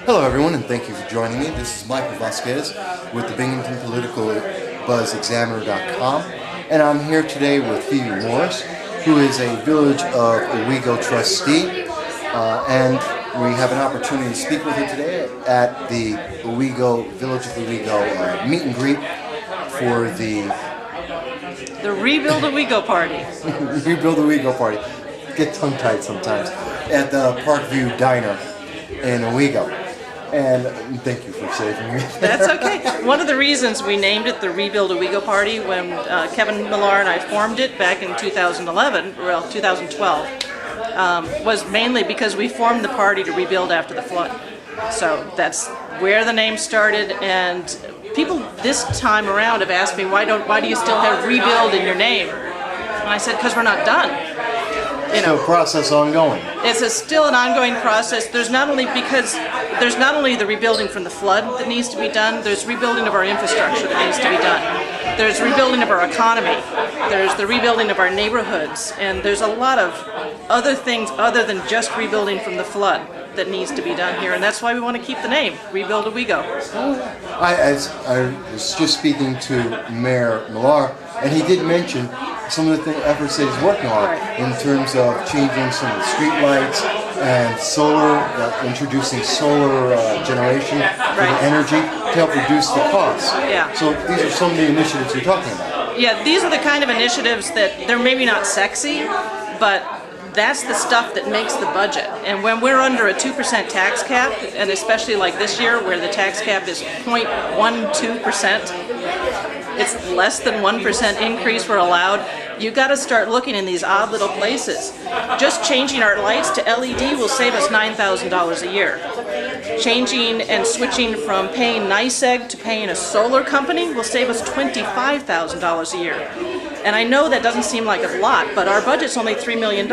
Hello everyone, and thank you for joining me. This is Michael Vasquez with the Binghamton Political BuzzExaminer.com, and I'm here today with Phoebe Morris, who is a Village of Owego trustee, and we have an opportunity to speak with her today at the Village of Owego meet and greet for the Rebuild Owego Party. Rebuild Owego Party. Get tongue-tied sometimes. At the Parkview Diner in Owego. And thank you for saving me. That's okay. One of the reasons we named it the Rebuild Owego Party when Kevin Millar and I formed it back in 2012, was mainly because we formed the party to rebuild after the flood. So that's where the name started, and people this time around have asked me, why do you still have Rebuild in your name? And I said, because we're not done. So process ongoing. It's still an ongoing process. There's not only the rebuilding from the flood that needs to be done, there's rebuilding of our infrastructure that needs to be done. There's rebuilding of our economy. There's the rebuilding of our neighborhoods. And there's a lot of other things other than just rebuilding from the flood that needs to be done here. And that's why we want to keep the name, Rebuild Owego. I was just speaking to Mayor Millar, and he did mention some of the efforts that he's working on in terms of changing some of the street lights and solar, introducing solar generation for the energy to help reduce the costs. Yeah. So these are some of the initiatives you're talking about. Yeah, these are the kind of initiatives that they're maybe not sexy, but that's the stuff that makes the budget. And when we're under a 2% tax cap, and especially like this year where the tax cap is 0.12%, it's less than 1% increase we're allowed, you got to start looking in these odd little places. Just changing our lights to LED will save us $9,000 a year. Changing and switching from paying NYSEG to paying a solar company will save us $25,000 a year. And I know that doesn't seem like a lot, but our budget's only $3 million.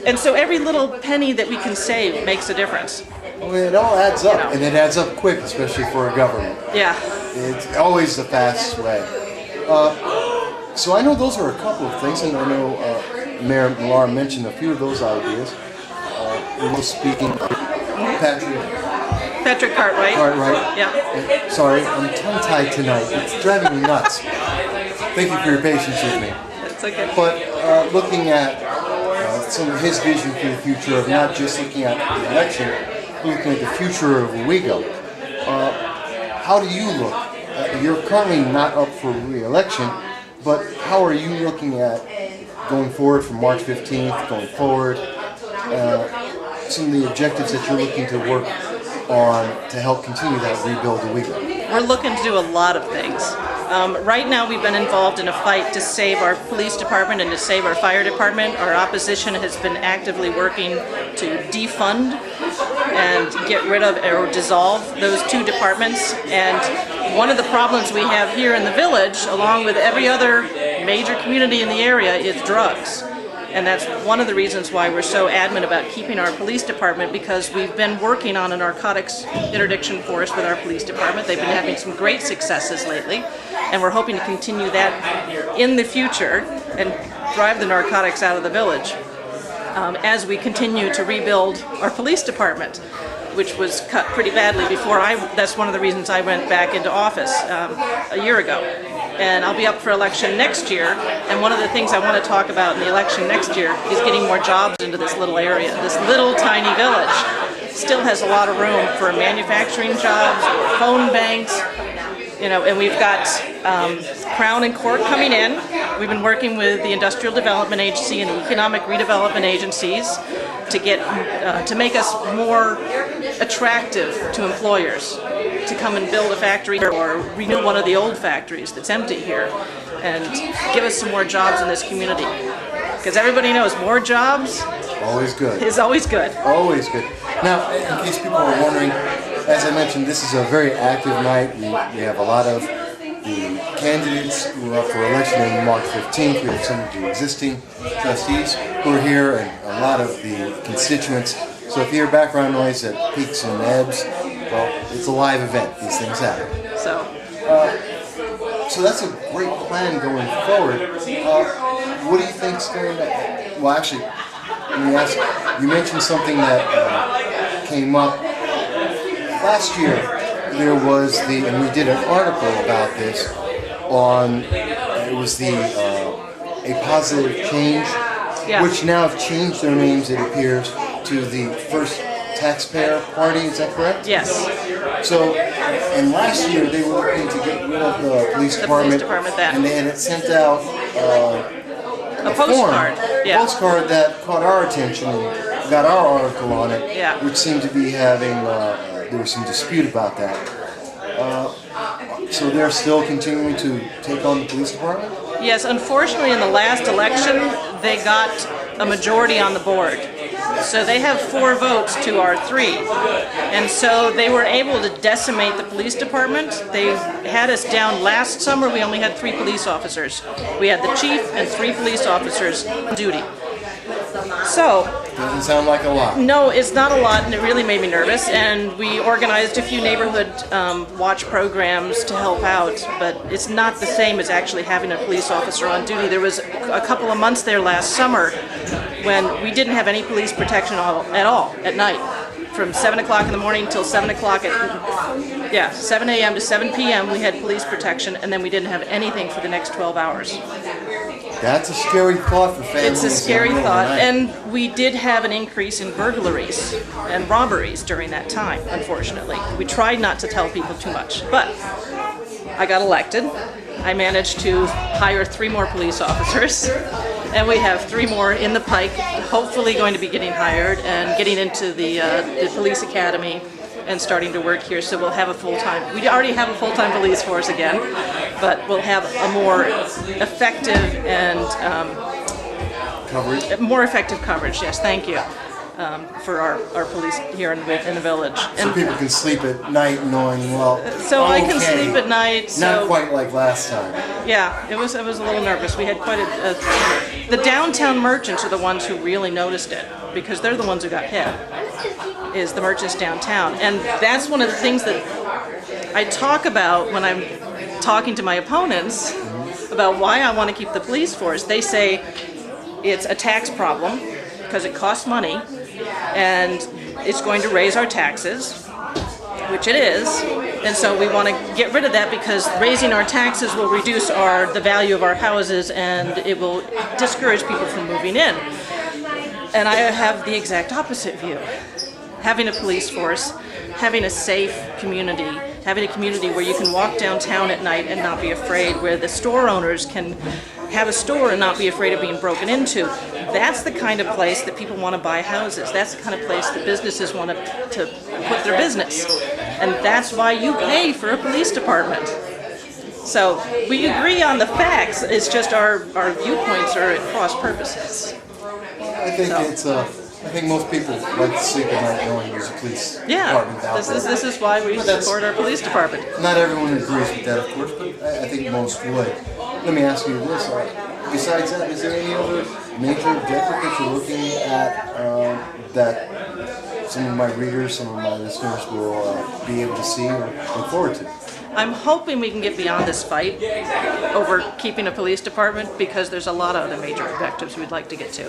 And so every little penny that we can save makes a difference. Well, it all adds up, and it adds up quick, especially for a government. Yeah. It's always the fastest way. So I know those are a couple of things, and I know Mayor Millar mentioned a few of those ideas. Most speaking, Patrick Cartwright. Yeah. Sorry, I'm tongue-tied tonight. It's driving me nuts. Thank you for your patience with me. That's okay. But looking at some of his vision for the future of not just looking at the election, looking at the future of Owego, how do you look? You're currently not up for re-election, but how are you looking at going forward from March 15th, going forward, some of the objectives that you're looking to work on to help continue that Rebuild Owego? We're looking to do a lot of things. Right now we've been involved in a fight to save our police department and to save our fire department. Our opposition has been actively working to defund and get rid of or dissolve those two departments. And one of the problems we have here in the village, along with every other major community in the area, is drugs. And that's one of the reasons why we're so adamant about keeping our police department, because we've been working on a narcotics interdiction force with our police department. They've been having some great successes lately, and we're hoping to continue that in the future and drive the narcotics out of the village as we continue to rebuild our police department, which was cut pretty badly before that's one of the reasons I went back into office a year ago. And I'll be up for election next year, and one of the things I want to talk about in the election next year is getting more jobs into this little area. This little tiny village still has a lot of room for manufacturing jobs, phone banks, and we've got Crown and Court coming in. We've been working with the Industrial Development Agency and the Economic Redevelopment Agencies to make us more attractive to employers to come and build a factory here or renew one of the old factories that's empty here and give us some more jobs in this community. Because everybody knows more jobs always good. Is always good. Always good. Now, in case people are wondering, as I mentioned, this is a very active night. We have a lot of the candidates who are up for election on March 15th. We have some of the existing trustees who are here and a lot of the constituents. So if you hear background noise that peaks and ebbs, well, it's a live event. These things happen. So that's a great plan going forward. What do you think's going to... Well, actually, let me ask you. You mentioned something that came up last year. There was and we did an article about this on. It was a positive change, which now have changed their names. It appears to the First Taxpayer Party. Is that correct? Yes. So, and last year they were looking to get rid of the police department, and they had sent out a postcard. A postcard that caught our attention and got our article on it, which seemed to be having, there was some dispute about that. So they're still continuing to take on the police department? Yes, unfortunately in the last election, they got a majority on the board. So they have 4 votes to our 3. And so they were able to decimate the police department. They had us down last summer, we only had 3 police officers. We had the chief and 3 police officers on duty. So, doesn't sound like a lot. No, it's not a lot, and it really made me nervous. And we organized a few neighborhood watch programs to help out, but it's not the same as actually having a police officer on duty. There was a couple of months there last summer when we didn't have any police protection at all at night. From 7 o'clock in the morning till 7 o'clock 7 a.m. to 7 p.m. we had police protection, and then we didn't have anything for the next 12 hours. That's a scary thought for families. It's a scary thought, and we did have an increase in burglaries and robberies during that time, unfortunately. We tried not to tell people too much, but I got elected. I managed to hire 3 more police officers, and we have 3 more in the pike, hopefully going to be getting hired and getting into the police academy and starting to work here. So we'll have a full-time, we already have a full-time police force again, but we'll have a more effective and more effective coverage, yes, thank you, for our police here in the village. So people can sleep at night knowing, so I can sleep at night. So, not quite like last time. Yeah, it was a little nervous. We had quite the downtown merchants are the ones who really noticed it, because they're the ones who got hit, is the merchants downtown. And that's one of the things that I talk about when I'm talking to my opponents about why I want to keep the police force. They say it's a tax problem because it costs money and it's going to raise our taxes, which it is, and so we want to get rid of that because raising our taxes will reduce the value of our houses and it will discourage people from moving in. And I have the exact opposite view. Having a police force, having a safe community, having a community where you can walk downtown at night and not be afraid, where the store owners can have a store and not be afraid of being broken into. That's the kind of place that people want to buy houses. That's the kind of place that businesses want to put their business. And that's why you pay for a police department. So we agree on the facts, it's just our viewpoints are at cross purposes. I think most people like to sleep at night knowing there's a police department out there. This is why we support our police department. Not everyone agrees with that, of course, but I think most would. Let me ask you this. Besides that, is there any other major objective that you're looking at that some of my readers, some of my listeners will be able to see or look forward to? I'm hoping we can get beyond this fight over keeping a police department, because there's a lot of other major objectives we'd like to get to.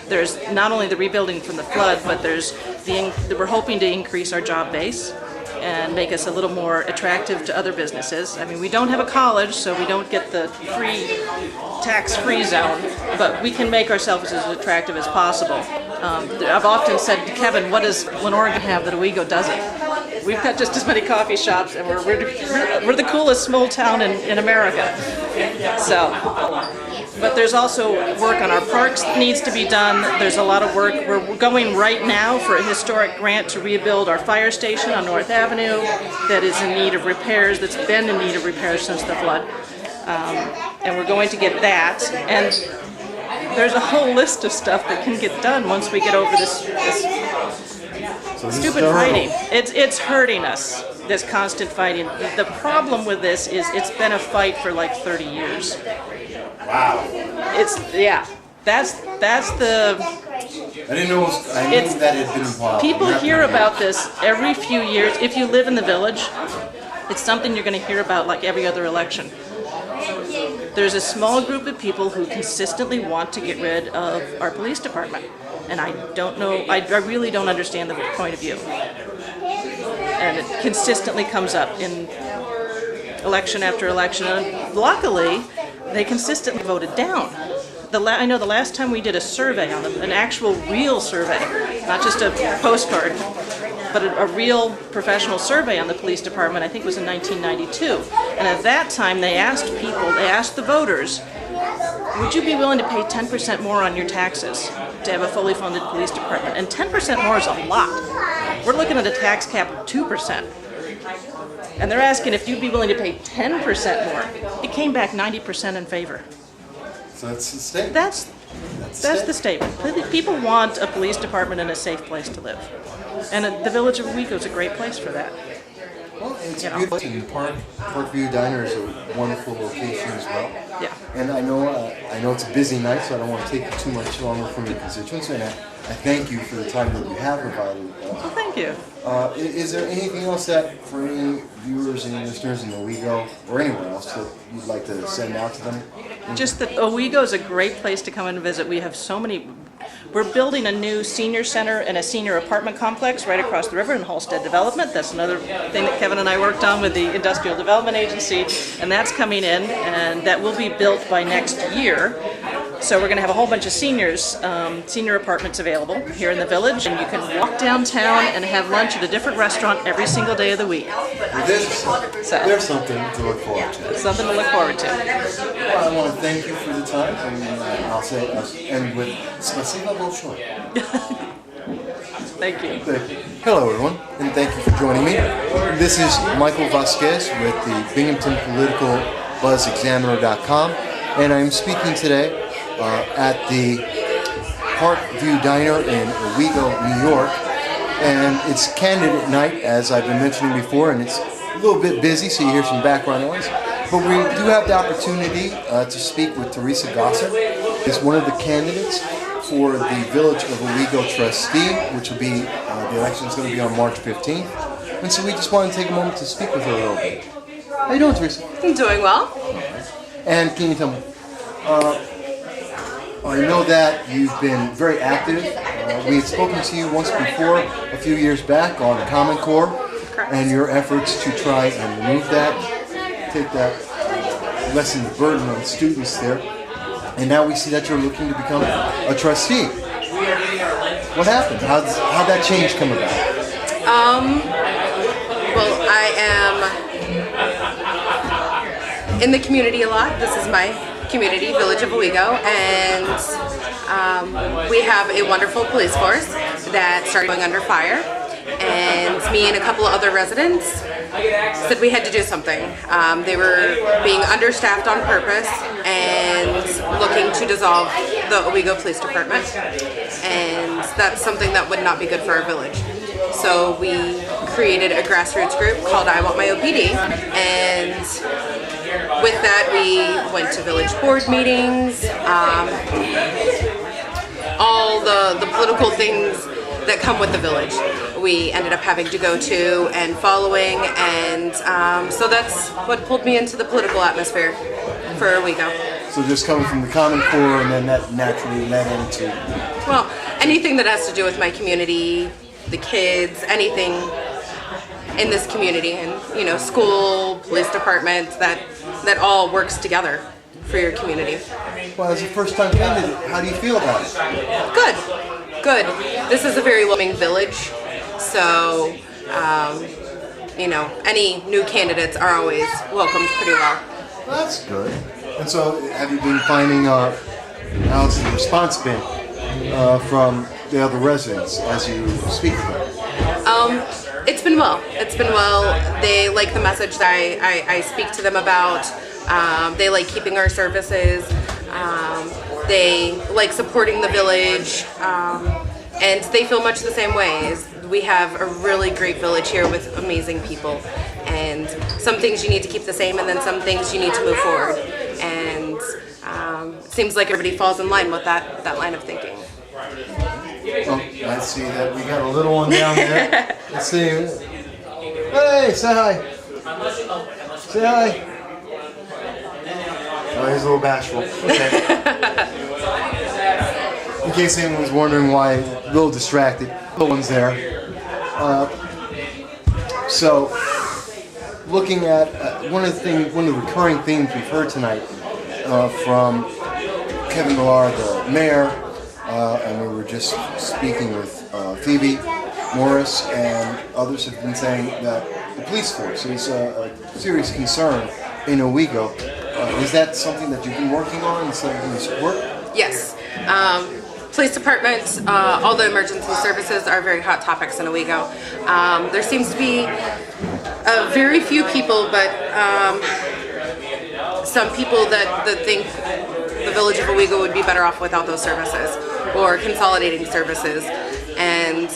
There's not only the rebuilding from the flood, but we're hoping to increase our job base and make us a little more attractive to other businesses. I mean, we don't have a college, so we don't get the tax-free zone, but we can make ourselves as attractive as possible. I've often said to Kevin, what does Oregon have that Owego doesn't? We've got just as many coffee shops, and we're the coolest small town in America. So, but there's also work on our parks that needs to be done. There's a lot of work. We're going right now for a historic grant to rebuild our fire station on North Avenue that is in need of repairs, that's been in need of repairs since the flood. And we're going to get that. And there's a whole list of stuff that can get done once we get over this stupid fighting. It's hurting us, this constant fighting. The problem with this is it's been a fight for like 30 years. Wow. That's the... I didn't know that it had been involved. People hear about this every few years. If you live in the village, it's something you're going to hear about like every other election. There's a small group of people who consistently want to get rid of our police department. And I don't know, I really don't understand the point of view. And it consistently comes up in election after election. And luckily, they consistently voted down. I know the last time we did a survey on them, an actual real survey, not just a postcard, but a real professional survey on the police department, I think was in 1992. And at that time, they asked the voters, would you be willing to pay 10% more on your taxes to have a fully funded police department? And 10% more is a lot. We're looking at a tax cap of 2%. And they're asking if you'd be willing to pay 10% more. It came back 90% in favor. So that's the statement. That's the statement. People want a police department and a safe place to live. And the Village of Owego is a great place for that. Well, it's a beautiful place, and Parkview Diner is a wonderful location as well. Yeah. And I know it's a busy night, so I don't want to take too much longer from your constituents. And I thank you for the time that you have provided. Well, thank you. Is there anything else that, for any viewers and listeners in Owego or anywhere else, that you'd like to send out to them? Just that Owego is a great place to come and visit. We have so many. We're building a new senior center and a senior apartment complex right across the river in Halstead Development. That's another thing that Kevin and I worked on with the Industrial Development Agency, and that's coming in, and that will be built by next year. So we're going to have a whole bunch of senior apartments available here in the village, and you can walk downtown and have lunch at a different restaurant every single day of the week. There's something to look forward to. Something to look forward to. Well, I want to thank you for the time, and I'll end with spasibo большое. Thank you. Hello, everyone, and thank you for joining me. This is Michael Vasquez with the Binghamton Political BuzzExaminer.com, and I'm speaking today at the Parkview Diner in Owego, New York, and it's candidate night, as I've been mentioning before, and it's a little bit busy, so you hear some background noise. But we do have the opportunity to speak with Theresa Gossart, is one of the candidates for the Village of Owego trustee, which will be, the election is going to be on March 15th. And so we just wanted to take a moment to speak with her a little bit. How you doing, Theresa? I'm doing well. And can you tell me, I know that you've been very active. We had spoken to you once before, a few years back, on Common Core, Correct. and your efforts to try and remove that, take that, lessen the burden on students there. And now we see that you're looking to become a trustee. What happened? How'd that change come about? Well, I am in the community a lot. This is my community, Village of Owego, and we have a wonderful police force that started going under fire. And me and a couple of other residents said we had to do something. They were being understaffed on purpose and looking to dissolve the Owego Police Department. And that's something that would not be good for our village. So we created a grassroots group called I Want My OPD. And with that, we went to village board meetings, all the political things that come with the village. We ended up having to go to and following, and so that's what pulled me into the political atmosphere for Owego. So just coming from the Common Core, and then that naturally led into... Well, anything that has to do with my community, the kids, anything in this community, and school, police department, that all works together for your community. Well, as a first-time candidate, how do you feel about it? Good. This is a very loving village, so any new candidates are always welcomed pretty well. That's good. And so, have you been finding how's the response been from the other residents as you speak to them? It's been well. They like the message that I speak to them about. They like keeping our services. They like supporting the village, and they feel much the same way. We have a really great village here with amazing people, and some things you need to keep the same, and then some things you need to move forward. And it seems like everybody falls in line with that line of thinking. Well, I see that we got a little one down there. Let's see. Hey, say hi. Say hi. Oh, he's a little bashful. Okay. In case anyone was wondering why, a little distracted, no one's there. So, looking at one of the recurring themes we've heard tonight from Kevin Millar, the mayor, and we were just speaking with Phoebe Morris, and others have been saying that the police force is a serious concern in Owego. Is that something that you've been working on and something you support? Yes. Police department, all the emergency services are very hot topics in Owego. There seems to be very few people, but some people that think the Village of Owego would be better off without those services or consolidating services. And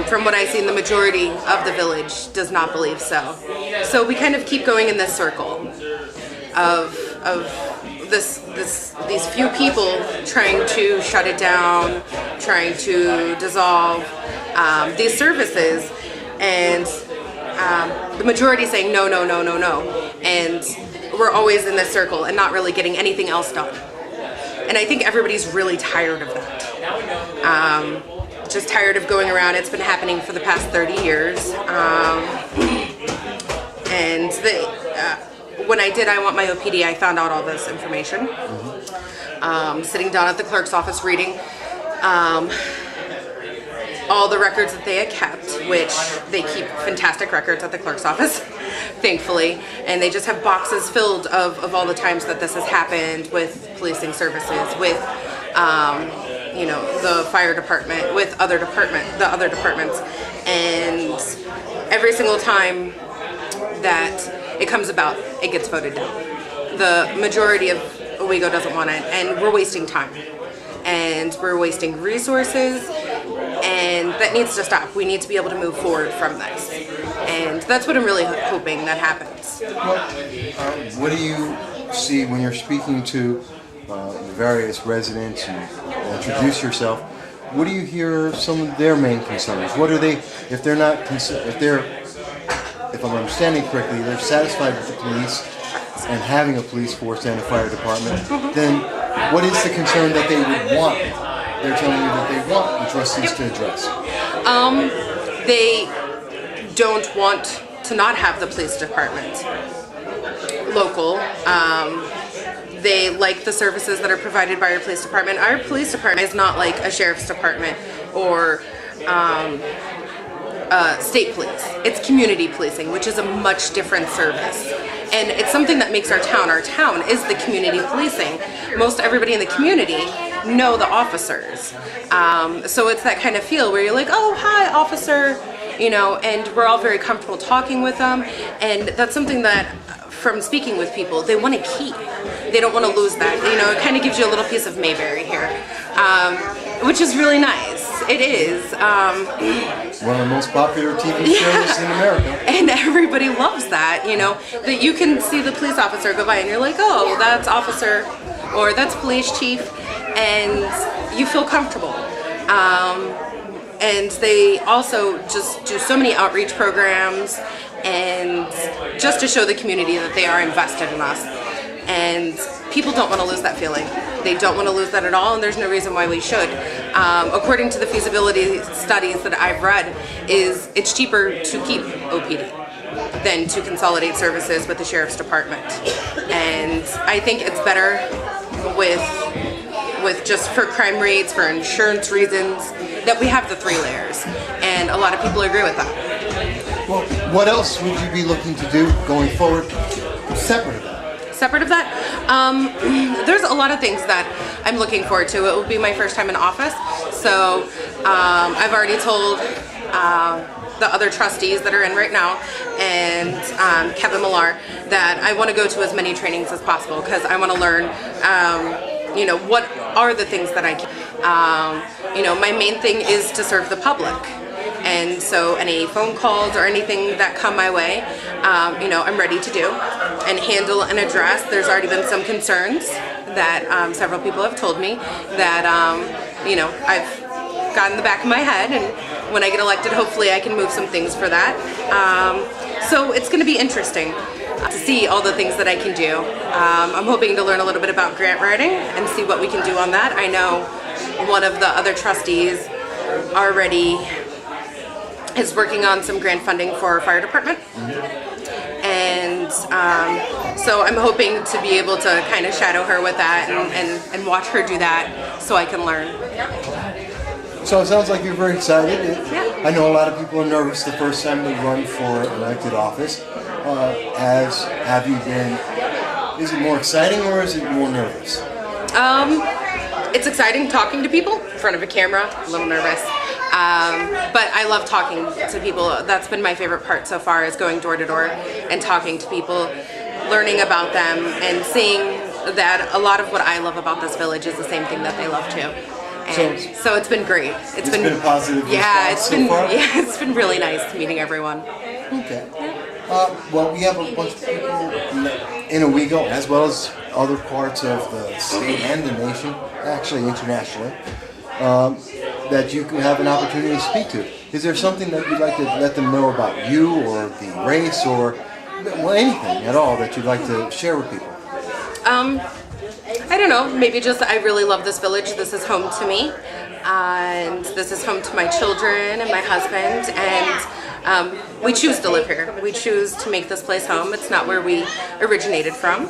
from what I see, the majority of the village does not believe so. So we kind of keep going in this circle of these few people trying to shut it down, trying to dissolve these services, and the majority saying no, no, no, no, no. And we're always in this circle and not really getting anything else done. And I think everybody's really tired of that. Just tired of going around. It's been happening for the past 30 years. And when I did I Want My OPD, I found out all this information. Sitting down at the clerk's office reading all the records that they had kept, which they keep fantastic records at the clerk's office, thankfully, and they just have boxes filled of all the times that this has happened with policing services, with you know, the fire department, with the other departments, and every single time that it comes about, it gets voted down. The majority of Owego doesn't want it, and we're wasting time, and we're wasting resources, and that needs to stop. We need to be able to move forward from this, and that's what I'm really hoping that happens. Well, what do you see when you're speaking to the various residents and introduce yourself? What do you hear some of their main concerns? What are they, if they're not, if I'm understanding correctly, they're satisfied with the police and having a police force and a fire department, then what is the concern that they would want? They're telling you that they want the trustees to address. They don't want to not have the police department local. They like the services that are provided by our police department. Our police department is not like a sheriff's department or state police. It's community policing, which is a much different service. And it's something that makes our town is the community policing. Most everybody in the community know the officers. So it's that kind of feel where you're like, oh, hi, officer, you know, and we're all very comfortable talking with them. And that's something that, from speaking with people, they want to keep. They don't want to lose that. You know, it kind of gives you a little piece of Mayberry here, which is really nice. It is. One of the most popular TV shows in America. And everybody loves that, you know, that you can see the police officer go by and you're like, oh, that's officer, or that's police chief, and you feel comfortable. And they also just do so many outreach programs and just to show the community that they are invested in us. And people don't want to lose that feeling. They don't want to lose that at all, and there's no reason why we should. According to the feasibility studies that I've read, it's cheaper to keep OPD than to consolidate services with the sheriff's department. And I think it's better with just for crime rates, for insurance reasons, that we have the 3 layers. And a lot of people agree with that. Well, what else would you be looking to do going forward separate of that? Separate of that, there's a lot of things that I'm looking forward to. It will be my first time in office, so I've already told the other trustees that are in right now and Kevin Millar that I want to go to as many trainings as possible because I want to learn, you know, what are the things that I can. You know, my main thing is to serve the public. And so any phone calls or anything that come my way, you know, I'm ready to do and handle and address. There's already been some concerns that several people have told me that, you know, I've got in the back of my head, and when I get elected, hopefully I can move some things for that. So it's going to be interesting. to see all the things that I can do. I'm hoping to learn a little bit about grant writing and see what we can do on that. I know one of the other trustees already is working on some grant funding for our fire department. And so I'm hoping to be able to kind of shadow her with that and watch her do that so I can learn. So it sounds like you're very excited. Yeah. I know a lot of people are nervous the first time they run for elected office. As have you been? Is it more exciting or is it more nervous? It's exciting talking to people in front of a camera. A little nervous. But I love talking to people. That's been my favorite part so far, is going door to door and talking to people, learning about them, and seeing that a lot of what I love about this village is the same thing that they love too. And so it's been great. It's been a positive response so far? Yeah, it's been really nice meeting everyone. Okay. Well, we have a bunch of people in Owego, as well as other parts of the state and the nation, actually internationally, that you can have an opportunity to speak to. Is there something that you'd like to let them know about you or the race or anything at all that you'd like to share with people? I don't know, maybe just I really love this village. This is home to me, and this is home to my children and my husband, and we choose to live here. We choose to make this place home. It's not where we originated from,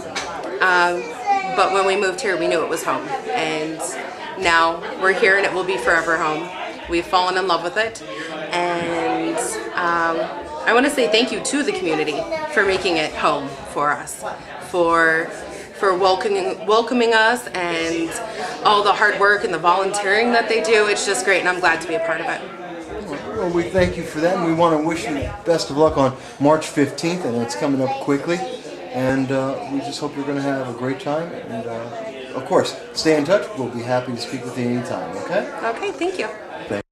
but when we moved here we knew it was home, and now we're here and it will be forever home. We've fallen in love with it, and I want to say thank you to the community for making it home for us, for welcoming us, and all the hard work and the volunteering that they do. It's just great, and I'm glad to be a part of it. Well, we thank you for that, and we want to wish you best of luck on March 15th, and it's coming up quickly, and we just hope you're going to have a great time, and of course, stay in touch. We'll be happy to speak with you anytime, okay? Okay, thank you. Thank you.